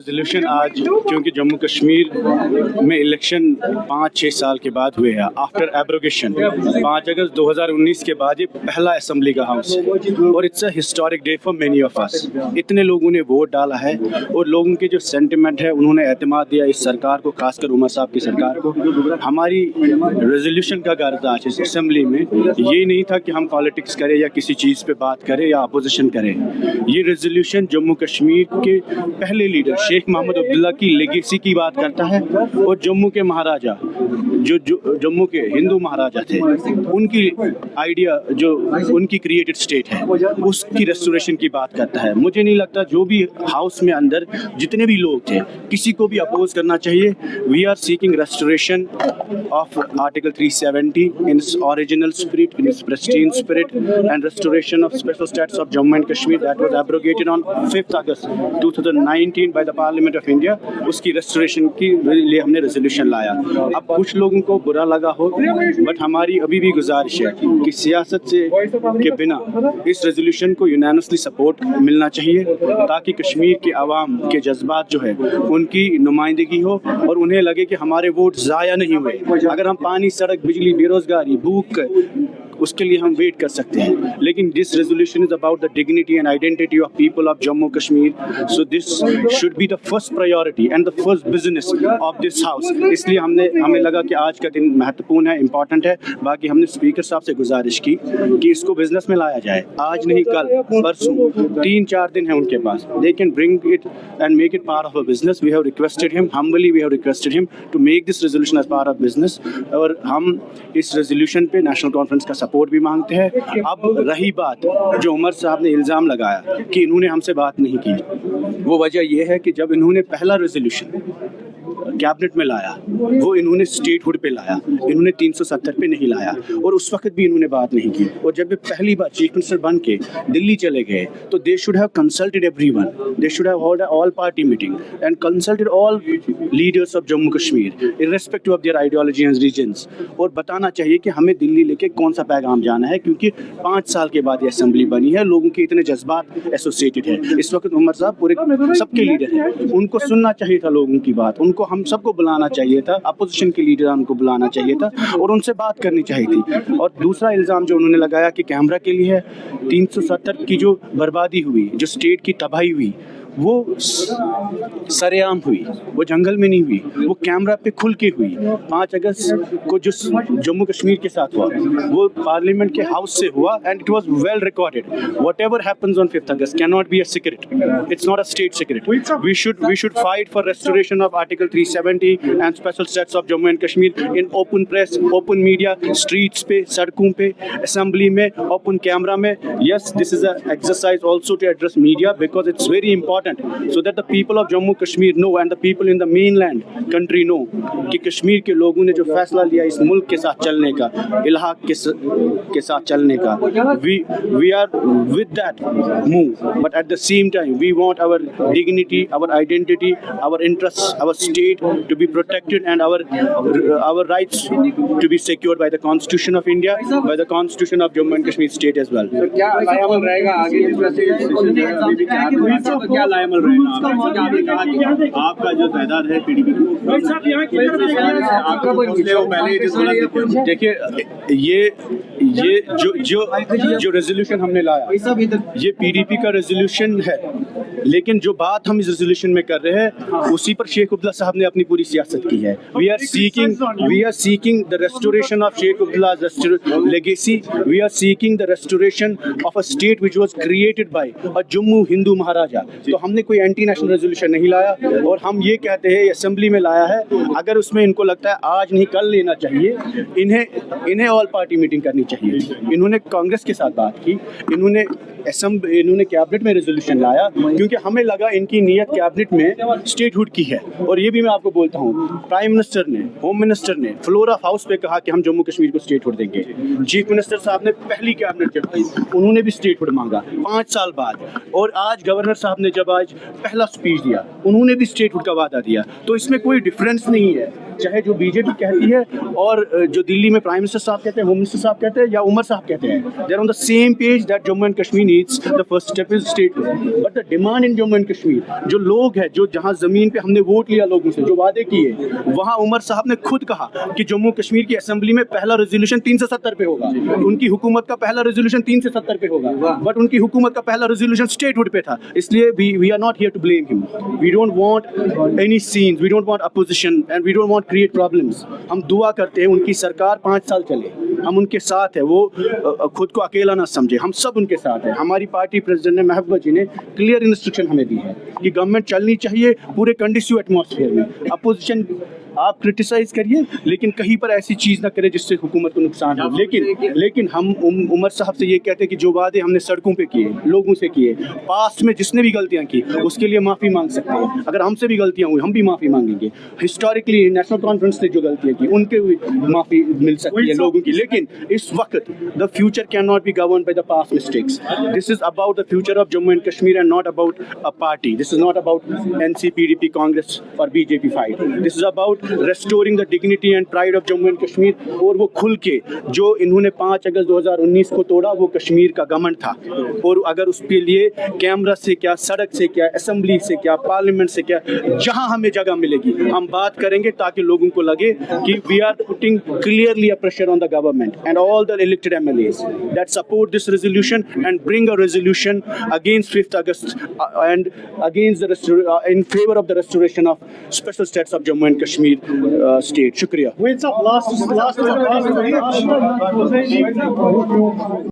Resolution आज क्योंकि जम्मू कश्मीर में इलेक्शन 5-6 साल के बाद हुए हैं आफ्टर एब्रोगेशन 5 अगस्त 2019 के बाद ये पहला असेंबली का हाउस है और it's a historic day for many of us. इतने लोगों ने वोट डाला है और लोगों के जो सेंटिमेंट है उन्होंने एतमाद दिया इस सरकार को, खासकर उमर साहब की सरकार को। हमारी रेजोल्यूशन का गर्ज आज इस असेंबली में ये नहीं था कि हम पॉलिटिक्स करें या किसी चीज़ पे बात करें या अपोजिशन करें। ये रेजोल्यूशन जम्मू कश्मीर के पहले लीडर शेख मोहम्मद अब्दुल्ला की लेगेसी की बात करता है और जम्मू के महाराजा जो जम्मू के हिंदू महाराजा थे उनकी आइडिया जो उनकी क्रिएटेड स्टेट है उसकी रेस्टोरेशन की बात करता है। मुझे नहीं लगता जो भी हाउस में अंदर जितने भी लोग थे किसी को भी अपोज करना चाहिए। We are seeking restoration of article 370 in its original spirit, in its pristine spirit and restoration of special status of Jammu and Kashmir that was abrogated on 5 August 2019 by the parliament of India. उसकी restoration के लिए हमने resolution लाया। अब कुछ लोगों को बुरा लगा हो बट हमारी अभी भी गुजारिश है कि सियासत से के बिना इस रेजोल्यूशन को यूनानिमसली सपोर्ट मिलना चाहिए ताकि कश्मीर के आवाम के जज्बात जो है उनकी नुमाइंदगी हो और उन्हें लगे कि हमारे वोट ज़ाया नहीं हुए। अगर हम पानी, सड़क, बिजली, बेरोजगारी, भूख उसके लिए हम वेट कर सकते हैं, लेकिन this resolution is about the dignity and identity of people of Jammu Kashmir. So this should be the first priority and the first business of this house. इसलिए हमें लगा कि आज का दिन महत्वपूर्ण है, इम्पॉर्टेंट है। बाकी हमने स्पीकर साहब से गुजारिश की कि इसको बिजनेस में लाया जाए, आज नहीं कल परसों, 3-4 दिन है उनके पास। They can bring it and make it part of a business. We have requested him, humbly we have requested him to make this resolution as part of business और हम इस रेजोल्यूशन पे नेशनल कॉन्फ्रेंस का support भी मांगते हैं। अब रही बात जो उमर साहब ने इल्ज़ाम लगाया कि इन्होंने हमसे बात नहीं की, वो वजह यह है कि जब इन्होंने पहला रेजोल्यूशन कैबिनेट में लाया वो इन्होंने स्टेटहुड पे लाया, इन्होंने 370 पे नहीं लाया और उस वक्त भी इन्होंने बात नहीं की। और जब पहली बार चीफ मिनिस्टर बन के दिल्ली चले गए तो they should have consulted everyone, they should have hold all party meeting and consulted all leaders of Jammu Kashmir irrespective of their ideology and regions. और बताना चाहिए कि हमें दिल्ली लेके कौन सा पैगाम जाना है, क्योंकि 5 साल के बाद ये असेंबली बनी है, लोगों के इतने जज्बात एसोसिएटेड है। इस वक्त उमर साहब पूरे सबके लीडर हैं, उनको सुनना चाहिए था लोगों की बात, उनको हम सबको बुलाना चाहिए था, अपोजिशन के लीडर उनको बुलाना चाहिए था और उनसे बात करनी चाहिए थी। और दूसरा इल्ज़ाम जो उन्होंने लगाया कि कैमरा के लिए है, 370 की जो बर्बादी हुई, जो स्टेट की तबाही हुई, वो सरेआम हुई, वो जंगल में नहीं हुई, वो कैमरा पे खुल के हुई। 5 अगस्त को जो जम्मू कश्मीर के साथ हुआ वो पार्लियामेंट के हाउस से हुआ and it was well recorded. Whatever happens on 5 August can not be a secret, it's not a state secret. We should fight for restoration of article 370 and special status of Jammu and Kashmir in open press, open media, streets पे, सड़कों पे, assembly में, open camera में। Yes, this is a exercise also to address media because it's very important so that the people of Jammu Kashmir know and the people in the mainland country know कि कश्मीर के लोगों ने जो फैसला लिया इस मुल्क के साथ चलने का, इलाहाक के साथ चलने का, we are with that move, but at the same time we want our dignity, our identity, our interests, our state to be protected and our rights to be secured by the Constitution of India, by the Constitution of Jammu and Kashmir state as well. क्या लायामल रहेगा आगे जिस तरह से क्या लायामल रहेगा? आपने कहा कि आपका जो तादाद है पीडीपी आपका पहले देखिए ये जो रेजोल्यूशन हमने लाया ये पीडीपी का रेजोल्यूशन है, लेकिन जो बात हम इस रेजोल्यूशन में कर रहे हैं उसी पर शेख अब्दुल्ला साहब ने अपनी पूरी सियासत की है। We are seeking the restoration of Sheikh Abdullah's legacy. We are seeking the restoration of a state which was created by a Jammu Hindu Maharaja. तो हमने कोई एंटी नेशनल रेजोल्यूशन नहीं लाया और हम ये कहते हैं असेंबली में लाया है। अगर उसमें इनको लगता है आज नहीं कल लेना चाहिए, इन्हें ऑल पार्टी मीटिंग करनी चाहिए। इन्होंने कांग्रेस के साथ बात की, इन्होंने कैबिनेट में रेजोल्यूशन लाया क्योंकि हमें लगा इनकी नीयत कैबिनेट में स्टेटहुड की है। और ये भी मैं आपको बोलता हूँ, प्राइम मिनिस्टर ने, होम मिनिस्टर ने फ्लोर ऑफ हाउस पे कहा कि हम जम्मू कश्मीर को स्टेटहुड देंगे। चीफ मिनिस्टर साहब ने पहली कैबिनेट चढ़ाई, उन्होंने भी स्टेटहुड मांगा 5 साल बाद। और आज गवर्नर साहब ने जब आज पहला स्पीच दिया उन्होंने भी स्टेटहुड का वादा दिया। तो इसमें कोई डिफरेंस नहीं है چاہے جو بی جے پی کہتی ہے اور جو دلی میں پرائم منسٹر صاحب کہتے ہیں, ہوم منسٹر صاحب کہتے ہیں, یا عمر صاحب کہتے ہیں, they are on the same page that Jammu and Kashmir needs. The first step is statehood. But the demand in Jammu and Kashmir, جو لوگ ہیں, جو جہاں زمین پہ ہم نے ووٹ لیا لوگوں سے, جو وعدے کیے, وہاں عمر صاحب نے خود کہا کہ جموں کشمیر کی اسمبلی میں پہلا ریزولوشن 370 پہ ہوگا. ان کی حکومت کا پہلا ریزولوشن 370 پہ ہوگا, بٹ ان کی حکومت کا پہلا ریزولوشن اسٹیٹ ہوڈ پہ تھا. اس لیے we are not here to blame him. We don't want any scenes, we don't want opposition and we don't want create problems. ہم دعا کرتے ہیں ان کی سرکار 5 سال چلے, ہم ان کے ساتھ ہیں, وہ خود کو اکیلا نہ سمجھے, ہم سب ان کے ساتھ ہیں. ہماری پارٹی پریزیڈنٹ نے محبوبہ جی نے کلیئر انسٹرکشن ہمیں دی ہے کہ گورنمنٹ چلنی چاہیے پورے کنڈیسیو ایٹماسفیئر میں. اپوزیشن آپ کرٹیسائز کریے لیکن کہیں پر ایسی چیز نہ کرے جس سے حکومت کو نقصان ہو. لیکن ہم عمر صاحب سے یہ کہتے ہیں کہ جو وعدے ہم نے سڑکوں پہ کیے, لوگوں سے کیے, پاسٹ میں جس نے بھی غلطیاں کی اس کے لیے معافی مانگ سکتے ہیں. اگر ہم سے بھی غلطیاں ہوئی ہم بھی معافی مانگیں گے. ہسٹوریکلی نیشنل کانفرنس نے جو غلطیاں کی ان کے بھی معافی مل سکتی ہے لوگوں کی. لیکن اس وقت the future cannot be governed by the past mistakes. This is about the future of Jammu and Kashmir and not about a party. This is not about NCPDP, Congress or BJP fight. This is about restoring the dignity and pride of Jammu and Kashmir. اور وہ کھل کے جو انہوں نے 5 اگست 2019 کو توڑا وہ کشمیر کا گمنڈ تھا, اور اگر اس کے لیے کیمرہ سے کیا, سڑک سے کیا, اسمبلی سے کیا, پارلیمنٹ سے کیا, جہاں ہمیں جگہ ملے گی ہم بات کریں گے تاکہ لوگوں کو لگے کہ we are putting clearly a pressure on the government and all the elected MLAs that support this resolution and bring a resolution against 5th August and against the in favor of the restoration of special status of Jammu and Kashmir state. Shukriya. Wait up, last